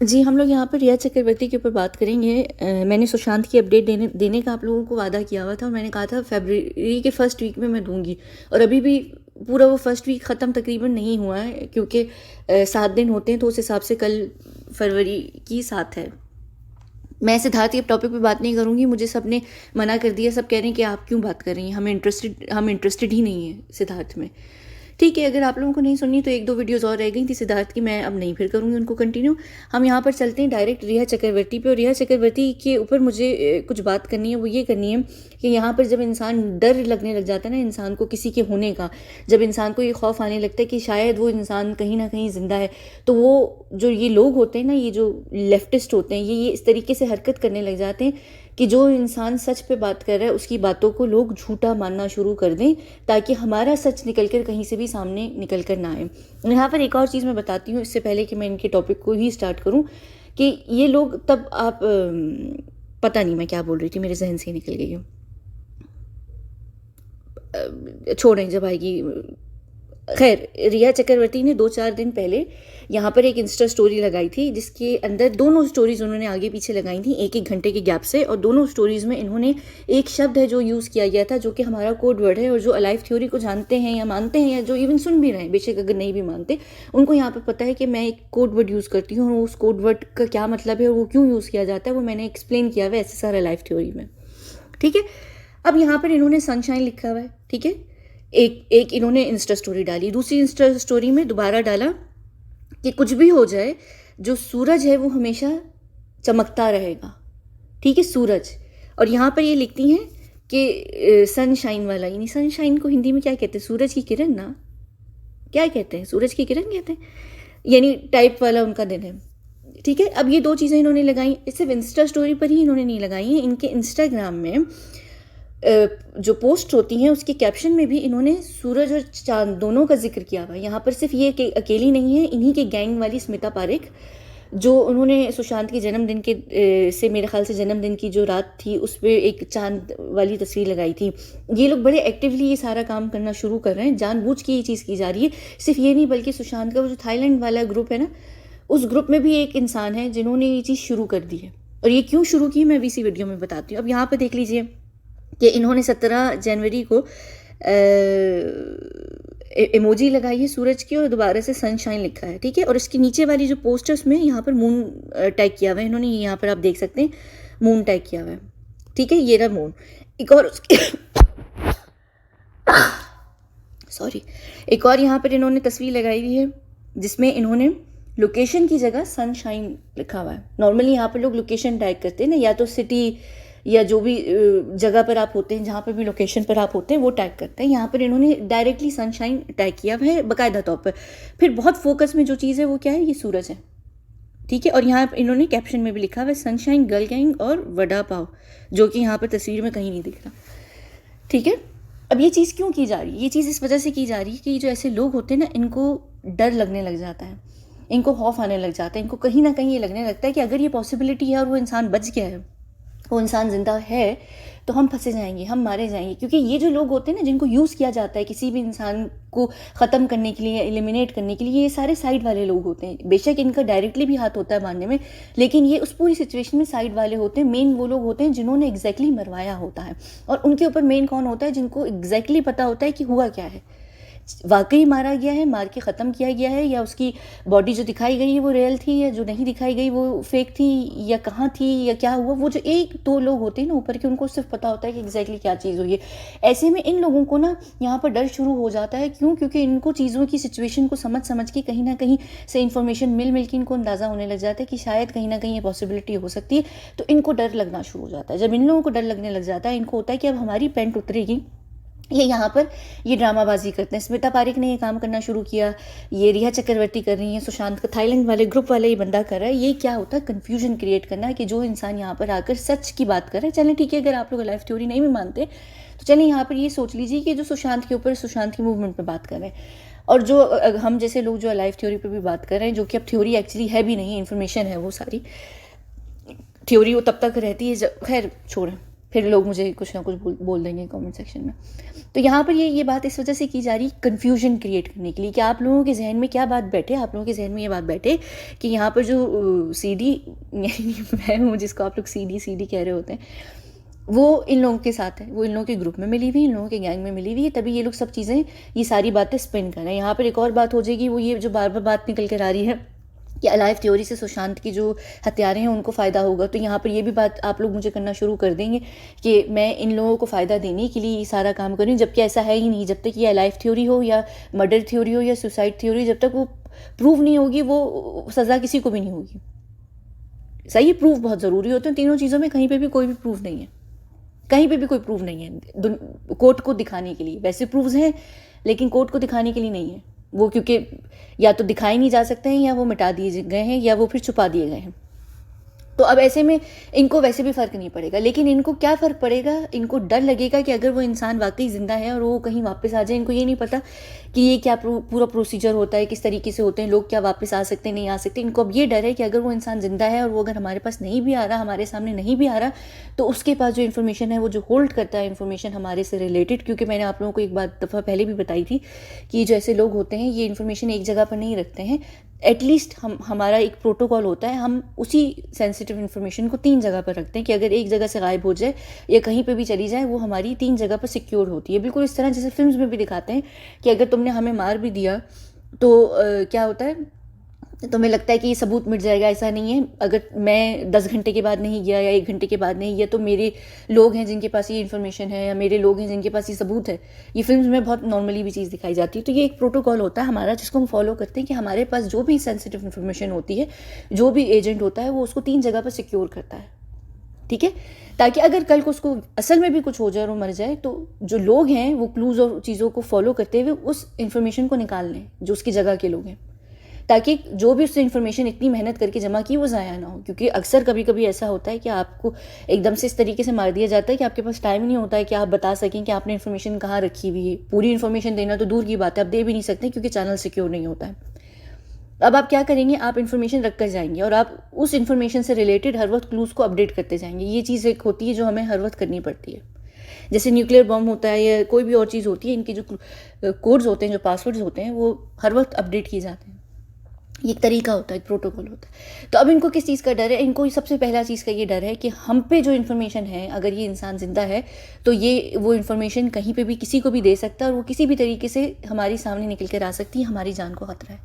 जी, हम लोग यहाँ पर रिया चक्रवर्ती के ऊपर बात करेंगे। मैंने सुशांत की अपडेट देने का आप लोगों को वादा किया हुआ था और मैंने कहा था फ़रवरी के फर्स्ट वीक में मैं दूँगी, और अभी भी पूरा वो फर्स्ट वीक ख़त्म तकरीबन नहीं हुआ है, क्योंकि 7 दिन होते हैं, तो उस हिसाब से कल फरवरी की 7 है। मैं सिद्धार्थ के टॉपिक पे बात नहीं करूँगी, मुझे सब ने मना कर दिया, सब कह रहे हैं कि आप क्यों बात कर रही हैं, हम इंटरेस्टेड ही नहीं है सिद्धार्थ में। ठीक है, अगर आप लोगों को नहीं सुननी तो 1-2 वीडियोस और रह गई थी सिद्धार्थ की, मैं अब नहीं फिर करूँगी उनको कंटिन्यू। हम यहाँ पर चलते हैं डायरेक्ट रिया चक्रवर्ती पे, और रिया चक्रवर्ती के ऊपर मुझे कुछ बात करनी है। वो ये करनी है कि यहाँ पर जब इंसान डर लगने लग जाता है ना इंसान को किसी के होने का, जब इंसान को ये खौफ आने लगता है कि शायद वो इंसान कहीं ना कहीं ज़िंदा है, तो वो जो ये लोग होते हैं ना, ये जो लेफ्टिस्ट होते हैं, ये इस तरीके से हरकत करने लग जाते हैं कि जो इंसान सच पे बात कर रहा है उसकी बातों को लोग झूठा मानना शुरू कर दें, ताकि हमारा सच निकल कर कहीं से भी सामने निकल कर ना आए। यहाँ पर एक और चीज़ मैं बताती हूँ इससे पहले कि मैं इनके टॉपिक को ही स्टार्ट करूँ, कि ये लोग तब आप पता नहीं मैं क्या बोल रही थी, मेरे जहन से ही निकल गई हूँ, छोड़ें जब आएगी। खैर, रिया चक्रवर्ती ने 2-4 दिन पहले यहाँ पर एक इंस्टा स्टोरी लगाई थी, जिसके अंदर दोनों स्टोरीज उन्होंने आगे पीछे लगाई थी 1-1 घंटे के गैप से, और दोनों स्टोरीज में इन्होंने एक शब्द है जो यूज़ किया गया था, जो कि हमारा कोड वर्ड है, और जो अलाइव थ्योरी को जानते हैं या मानते हैं, या जो इवन सुन भी रहे हैं, बेशक अगर नहीं भी मानते, उनको यहाँ पर पता है कि मैं एक कोड वर्ड यूज़ करती हूँ, और उस कोड वर्ड का क्या मतलब है और वो क्यों यूज़ किया जाता है वो मैंने एक्सप्लेन किया हुआ है SSR अलाइव थ्योरी में। ठीक है, अब यहाँ पर इन्होंने सनशाइन लिखा हुआ है। ठीक है, एक इन्होंने इंस्टा स्टोरी डाली, दूसरी इंस्टा स्टोरी में दोबारा डाला कि कुछ भी हो जाए, जो सूरज है वो हमेशा चमकता रहेगा। ठीक है, सूरज। और यहाँ पर ये लिखती हैं कि सनशाइन वाला, यानी सनशाइन को हिंदी में क्या कहते हैं, सूरज की किरण ना, क्या कहते हैं, सूरज की किरण कहते हैं, यानी टाइप वाला उनका दिन है। ठीक है, अब ये 2 चीज़ें इन्होंने लगाई, सिर्फ इंस्टा स्टोरी पर ही इन्होंने नहीं लगाई हैं, इनके इंस्टाग्राम में जो पोस्ट होती हैं उसके कैप्शन में भी इन्होंने सूरज और चांद दोनों का जिक्र किया हुआ है। यहाँ पर सिर्फ ये अकेली नहीं है, इन्हीं के गैंग वाली स्मिता पारेख, जो उन्होंने सुशांत के जन्मदिन के से मेरे ख्याल से जन्मदिन की जो रात थी उस पर एक चांद वाली तस्वीर लगाई थी। ये लोग बड़े एक्टिवली ये सारा काम करना शुरू कर रहे हैं, जानबूझ के ये चीज़ की जा रही है। सिर्फ ये नहीं, बल्कि सुशांत का वो जो थाईलैंड वाला ग्रुप है ना, उस ग्रुप में भी एक इंसान है जिन्होंने ये चीज़ शुरू कर दी है, और ये क्यों शुरू की मैं भी इसी वीडियो में बताती हूँ। अब यहाँ पर देख लीजिए कि इन्होंने 17 जनवरी को इमोजी लगाई है सूरज की, और दोबारा से सनशाइन लिखा है। ठीक है, और इसके नीचे वाली जो पोस्ट है उसमें यहाँ पर मून टैग किया हुआ है इन्होंने, यहाँ पर आप देख सकते हैं मून टैग किया हुआ है। ठीक है, ये रहा मून। एक और सॉरी, एक और यहाँ पर इन्होंने तस्वीर लगाई हुई है जिसमें इन्होंने लोकेशन की जगह सनशाइन लिखा हुआ है। नॉर्मली यहाँ पर लोग लोकेशन टैग करते हैं ना, या तो सिटी या जो भी जगह पर आप होते हैं, जहाँ पर भी लोकेशन पर आप होते हैं वो टैग करते हैं। यहाँ पर इन्होंने डायरेक्टली सनशाइन टैग किया हुआ है बाकायदा तौर पर। फिर बहुत फोकस में जो चीज़ है वो क्या है, ये सूरज है। ठीक है, और यहाँ इन्होंने कैप्शन में भी लिखा हुआ है सनशाइन, गर्ल गैंग और वड़ा पाव, जो कि यहाँ पर तस्वीर में कहीं नहीं दिख रहा। ठीक है, अब ये चीज़ क्यों की जा रही है, ये चीज़ इस वजह से की जा रही है कि जो ऐसे लोग होते हैं ना, इनको डर लगने लग जाता है, इनको खौफ आने लग जाता है, इनको कहीं ना कहीं ये लगने लगता है कि अगर ये पॉसिबिलिटी है और वो इंसान बच गया है, वो इंसान जिंदा है, तो हम फंसे जाएंगे, हम मारे जाएंगे। क्योंकि ये जो लोग होते हैं ना, जिनको यूज़ किया जाता है किसी भी इंसान को ख़त्म करने के लिए, एलिमिनेट करने के लिए, ये सारे साइड वाले लोग होते हैं। बेशक इनका डायरेक्टली भी हाथ होता है मारने में, लेकिन ये उस पूरी सिचुएशन में साइड वाले होते हैं। मेन वो लोग होते हैं जिन्होंने एग्जैक्टली मरवाया होता है, और उनके ऊपर मेन कौन होता है, जिनको एग्जैक्टली पता होता है कि हुआ क्या है, वाकई मारा गया है, मार के ख़त्म किया गया है, या उसकी बॉडी जो दिखाई गई है वो रियल थी, या जो नहीं दिखाई गई वो फेक थी, या कहाँ थी, या क्या हुआ। वो जो 1-2 लोग होते हैं ना ऊपर के, उनको सिर्फ पता होता है कि एग्जैक्टली क्या चीज़ हुई है। ऐसे में इन लोगों को ना यहाँ पर डर शुरू हो जाता है। क्यों? क्योंकि इनको चीज़ों की सिचुएशन को समझ समझ के कहीं ना कहीं से इन्फॉर्मेशन मिल के इनको अंदाज़ा होने लग जाता है कि शायद कहीं ना कहीं ये पॉसिबिलिटी हो सकती है, तो इनको डर लगना शुरू हो जाता है। जब इन लोगों को डर लगने लग जाता है, इनको होता है कि अब हमारी पेंट उतरेगी, ये यहाँ पर ये ड्रामाबाजी करते हैं। स्मिता पारेख ने ये काम करना शुरू किया, ये रिया चक्रवर्ती कर रही हैं, सुशांत का थाईलैंड वाले ग्रुप वाले ये बंदा कर रहा है। ये क्या होता है, कन्फ्यूजन क्रिएट करना, कि जो इंसान यहाँ पर आकर सच की बात कर रहा है। चलें ठीक है, अगर आप लोग लाइफ थ्योरी नहीं भी मानते तो चलें यहाँ पर ये सोच लीजिए कि जो सुशांत के ऊपर, सुशांत की मूवमेंट पर बात कर रहे हैं, और जो हम जैसे लोग जो लाइफ थ्योरी पर भी बात कर रहे हैं, जो कि अब थ्योरी एक्चुअली है भी नहीं, इन्फॉर्मेशन है वो सारी। थ्योरी वो तब तक रहती है जब, खैर छोड़ें, फिर लोग मुझे कुछ ना कुछ बोल देंगे कमेंट सेक्शन में। तो यहाँ पर ये बात इस वजह से की जा रही, कन्फ्यूजन क्रिएट करने के लिए कि आप लोगों के जहन में क्या बात बैठे, आप लोगों के जहन में ये बात बैठे कि यहाँ पर जो सीडी मैं हूँ जिसको आप लोग सीडी कह रहे होते हैं, वो इन लोगों के साथ है, वो इन लोगों के ग्रुप में मिली हुई, इन लोगों के गैंग में मिली हुई है, तभी ये लोग सब चीज़ें, ये सारी बातें स्पिन कर रहे हैं। यहाँ पर एक और बात हो जाएगी, वो ये जो बार बार बात निकल कर आ रही है कि अलाइव थ्योरी से सुशांत की जो हत्यारे हैं उनको फ़ायदा होगा। तो यहाँ पर ये भी बात आप लोग मुझे करना शुरू कर देंगे कि मैं इन लोगों को फ़ायदा देने के लिए ये सारा काम कर रही हूँ, जबकि ऐसा है ही नहीं। जब तक ये अलाइव थ्योरी हो या मर्डर थ्योरी हो या सुसाइड थ्योरी, जब तक वो प्रूव नहीं होगी, वो सज़ा किसी को भी नहीं होगी। सही, प्रूफ बहुत ज़रूरी होते हैं तीनों चीज़ों में। कहीं पर भी कोई भी प्रूफ नहीं है, कहीं पे भी कोई प्रूफ नहीं है कोर्ट को दिखाने के लिए। वैसे प्रूफ्स हैं लेकिन कोर्ट को दिखाने के लिए नहीं है वो, क्योंकि या तो दिखाए नहीं जा सकते हैं, या वो मिटा दिए गए हैं, या वो फिर छुपा दिए गए हैं। तो अब ऐसे में इनको वैसे भी फ़र्क नहीं पड़ेगा, लेकिन इनको क्या फ़र्क पड़ेगा, इनको डर लगेगा कि अगर वो इंसान वाकई ज़िंदा है और वो कहीं वापस आ जाए। इनको ये नहीं पता कि ये क्या पूरा प्रोसीजर होता है, किस तरीके से होते हैं लोग, क्या वापस आ सकते हैं, नहीं आ सकते। इनको अब ये डर है कि अगर वो इंसान ज़िंदा है और वो अगर हमारे पास नहीं भी आ रहा, हमारे सामने नहीं भी आ रहा, तो उसके पास जो इन्फॉर्मेशन है, वो जो होल्ड करता है इन्फॉर्मेशन हमारे से रिलेटेड, क्योंकि मैंने आप लोगों को एक बात दफ़ा पहले भी बताई थी कि जो ऐसे लोग होते हैं ये इन्फॉर्मेशन एक जगह पर नहीं रखते हैं। एटलीस्ट हमारा एक प्रोटोकॉल होता है, हम उसी सेंसिटिव इन्फॉर्मेशन को 3 जगह पर रखते हैं कि अगर एक जगह से गायब हो जाए या कहीं पे भी चली जाए, वो हमारी 3 जगह पर सिक्योर होती है। बिल्कुल इस तरह जैसे फिल्म्स में भी दिखाते हैं कि अगर तुमने हमें मार भी दिया तो क्या होता है, तुम्हें लगता है कि ये सबूत मिट जाएगा। ऐसा नहीं है। अगर मैं 10 घंटे के बाद नहीं गया या 1 घंटे के बाद नहीं गया, तो मेरे लोग हैं जिनके पास ये इन्फॉर्मेशन है, या मेरे लोग हैं जिनके पास ये सबूत है। ये फिल्म्स में बहुत नॉर्मली भी चीज़ दिखाई जाती है। तो ये एक प्रोटोकॉल होता है हमारा, जिसको हम फॉलो करते हैं कि हमारे पास जो भी सेंसिटिव इन्फॉर्मेशन होती है, जो भी एजेंट होता है, वो उसको 3 जगह पर सिक्योर करता है। ठीक है, ताकि अगर कल को उसको असल में भी कुछ हो जाए और वो मर जाए, तो जो लोग हैं वो क्लूज़ और चीज़ों को फॉलो करते हुए उस इन्फॉर्मेशन को निकाल लें जो उसकी जगह के लोग हैं, ताकि जो भी उससे इन्फॉर्मेशन इतनी मेहनत करके जमा की वो ज़ाया ना हो। क्योंकि अक्सर कभी कभी ऐसा होता है कि आपको एकदम से इस तरीके से मार दिया जाता है कि आपके पास टाइम नहीं होता है कि आप बता सकें कि आपने इन्फॉर्मेशन कहाँ रखी हुई है। पूरी इन्फॉर्मेशन देना तो दूर की बात है, आप दे भी नहीं सकते क्योंकि चैनल सिक्योर नहीं होता है। अब आप क्या करेंगे, आप इन्फॉर्मेशन रख कर जाएंगे और आप उस इन्फॉर्मेशन से रिलेटेड हर वक्त क्लूज़ को अपडेट करते जाएंगे। ये चीज़ एक होती है जो हमें हर वक्त करनी पड़ती है। जैसे न्यूक्लियर बम होता है या कोई भी और चीज़ होती है, इनके जो कोड्स होते हैं, जो पासवर्ड्स होते हैं, वो हर वक्त अपडेट किए जाते हैं। ये एक तरीका होता है, एक प्रोटोकॉल होता है। तो अब इनको किस चीज़ का डर है? इनको सबसे पहला चीज़ का ये डर है कि हम पे जो इन्फॉर्मेशन है, अगर ये इंसान ज़िंदा है तो ये वो इन्फॉर्मेशन कहीं पे भी किसी को भी दे सकता है और वो किसी भी तरीके से हमारे सामने निकल कर आ सकती है, हमारी जान को खतरा है,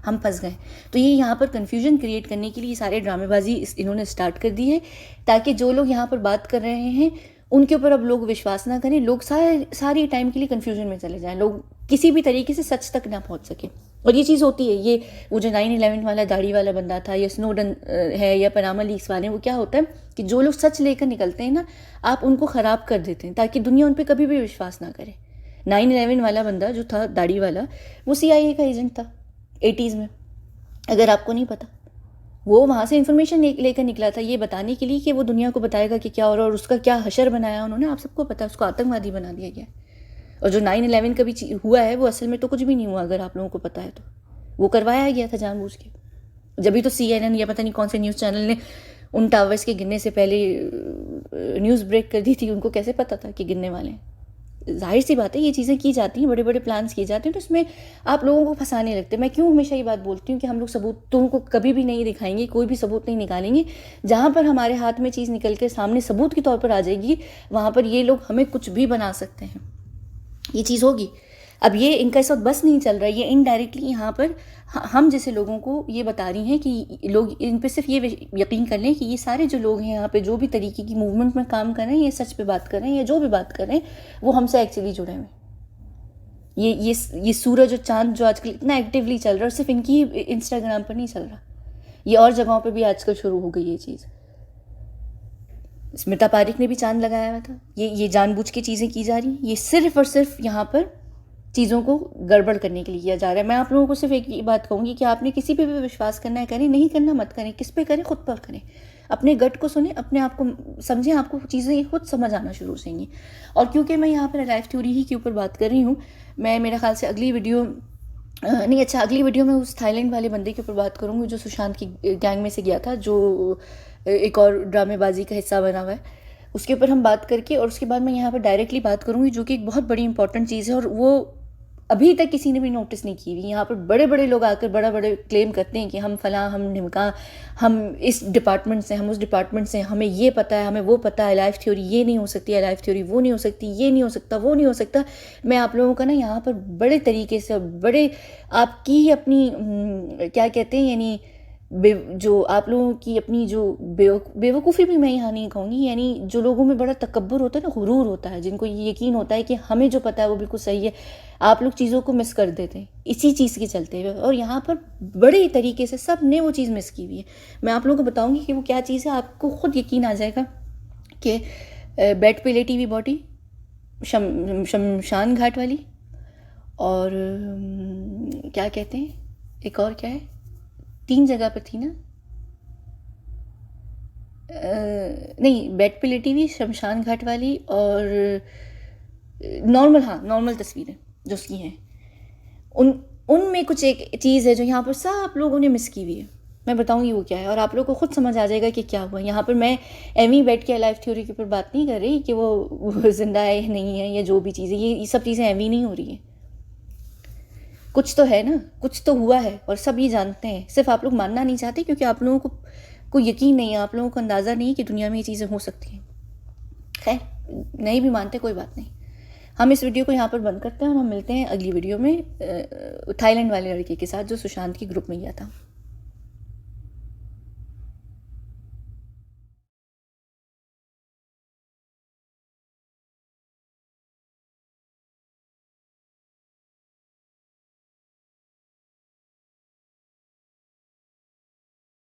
हम फंस गए। तो ये यहाँ पर कन्फ्यूजन क्रिएट करने के लिए सारे ड्रामेबाजी इन्होंने स्टार्ट कर दी है, ताकि जो लोग यहाँ पर बात कर रहे हैं उनके ऊपर अब लोग विश्वास ना करें, लोग सारी टाइम के लिए कन्फ्यूजन में चले जाएं, लोग किसी भी तरीके से सच तक ना पहुँच सके। और ये चीज़ होती है, ये वो जो 9/11 वाला दाढ़ी वाला बंदा था, या स्नोडन है, या पनामा लीक्स वाले, वो क्या होता है कि जो लोग सच लेकर निकलते हैं ना, आप उनको ख़राब कर देते हैं ताकि दुनिया उन पर कभी भी विश्वास ना करे। 9/11 वाला बंदा जो था दाढ़ी वाला, वो CIA का एजेंट था 80s में, अगर आपको नहीं पता। वो वहाँ से इन्फॉर्मेशन लेकर निकला था ये बताने के लिए कि वो दुनिया को बताएगा कि क्या हो रहा है, और उसका क्या हशर बनाया उन्होंने, आप सबको पता है। उसको आतंकवादी बना दिया गया। और जो 9/11 का भी हुआ है वो असल में तो कुछ भी नहीं हुआ, अगर आप लोगों को पता है तो। वो करवाया गया था जानबूझ के। जब भी तो CNN या पता नहीं कौन से न्यूज़ चैनल ने उन टावर्स के गिरने से पहले न्यूज़ ब्रेक कर दी थी। उनको कैसे पता था कि गिरने वाले हैं? जाहिर सी बात है, ये चीज़ें की जाती हैं, बड़े बड़े प्लान्स किए जाते हैं, तो इसमें आप लोगों को फंसाने लगते हैं। मैं क्यों हमेशा ये बात बोलती हूँ कि हम लोग सबूत तुमको कभी भी नहीं दिखाएंगे, कोई भी सबूत नहीं निकालेंगे। जहाँ पर हमारे हाथ में चीज़ निकल के सामने सबूत के तौर पर आ जाएगी, वहाँ पर ये लोग हमें कुछ भी बना सकते हैं। ये चीज़ होगी। अब ये इनका इस वक्त बस नहीं चल रहा है, ये इनडायरेक्टली यहाँ पर हम जैसे लोगों को ये बता रही हैं कि लोग इन पे सिर्फ ये यकीन कर लें कि ये सारे जो लोग हैं यहाँ पे जो भी तरीके की मूवमेंट में काम कर रहे हैं, ये सच पे बात कर रहे हैं, या जो भी बात कर रहे हैं वो हमसे एक्चुअली जुड़े हुए हैं। ये सूरज और चांद जो आजकल इतना एक्टिवली चल रहा है, सिर्फ इनकी इंस्टाग्राम पर नहीं चल रहा, ये और जगहों पर भी आजकल शुरू हो गई ये चीज़। स्मिता पारिक ने भी चांद लगाया हुआ था। ये जानबूझ के चीज़ें की जा रही हैं, ये सिर्फ और सिर्फ यहाँ पर चीज़ों को गड़बड़ करने के लिए किया जा रहा है। मैं आप लोगों को सिर्फ एक ही बात कहूँगी कि आपने किसी पे भी विश्वास करना है करें, नहीं करना मत करें। किस पे करें? खुद पर करें। अपने गट को सुने, अपने आप को समझें, आपको चीज़ें खुद समझ आना शुरू हो जाएंगी। और क्योंकि मैं यहाँ पर लाइफ थ्योरी ही के ऊपर बात कर रही हूँ, मैं मेरा ख्याल से अगली वीडियो अगली वीडियो में उस थाईलैंड वाले बंदे के ऊपर बात करूँगी जो सुशांत की गैंग में से गया था, जो एक और ड्रामेबाजी का हिस्सा बना हुआ है। उसके ऊपर हम बात करके, और उसके बाद मैं यहाँ पर डायरेक्टली बात करूँगी, जो कि एक बहुत बड़ी इंपॉर्टेंट चीज़ है और वो अभी तक किसी ने भी नोटिस नहीं की हुई। यहाँ पर बड़े बड़े लोग आकर बड़ा बड़े क्लेम करते हैं कि हम फलां, हम ढिमका, हम इस डिपार्टमेंट से, हम उस डिपार्टमेंट से, हमें ये पता है, हमें वो पता है, लाइफ थ्योरी ये नहीं हो सकती है, लाइफ थ्योरी वो नहीं हो सकती, ये नहीं हो सकता, वो नहीं हो सकता। मैं आप लोगों का ना यहाँ पर बड़े तरीके से, बड़े आपकी ही अपनी क्या कहते हैं, यानी जो आप लोगों की अपनी जो बेवकूफ़ी भी मैं यहाँ नहीं कहूँगी, यानी जो लोगों में बड़ा तकब्बुर होता है ना, गुरूर होता है, जिनको ये यकीन होता है कि हमें जो पता है वो बिल्कुल सही है, आप लोग चीज़ों को मिस कर देते हैं इसी चीज़ के चलते हुए। और यहाँ पर बड़े तरीके से सब ने वो चीज़ मिस की हुई है। मैं आप लोगों को बताऊँगी कि वो क्या चीज़ है, आपको खुद यकीन आ जाएगा कि बेड पे लेटी हुई बॉडी शमशान घाट वाली, और क्या कहते हैं, एक और क्या है, 3 जगह पर थी ना, नहीं, बेड पे लेटी हुई शमशान घाट वाली, और नॉर्मल, हाँ नॉर्मल तस्वीरें जो उसकी हैं, उनमें कुछ एक चीज़ है जो यहाँ पर सब लोगों ने मिस की हुई है। मैं बताऊँगी वो क्या है, और आप लोगों को खुद समझ आ जाएगा कि क्या हुआ। यहाँ पर मैं एमी बैठ के लाइफ थ्योरी के ऊपर बात नहीं कर रही कि वो जिंदा है नहीं है, या जो भी चीज़ें, ये सब चीज़ें एमी नहीं हो रही हैं। कुछ तो है ना, कुछ तो हुआ है, और सब ये जानते हैं, सिर्फ आप लोग मानना नहीं चाहते क्योंकि आप लोगों को यकीन नहीं है, आप लोगों को अंदाज़ा नहीं है कि दुनिया में ये चीज़ें हो सकती हैं। खैर, नहीं भी मानते कोई बात नहीं। हम इस वीडियो को यहाँ पर बंद करते हैं और हम मिलते हैं अगली वीडियो में थाईलैंड वाले लड़के के साथ जो सुशांत के ग्रुप में गया था।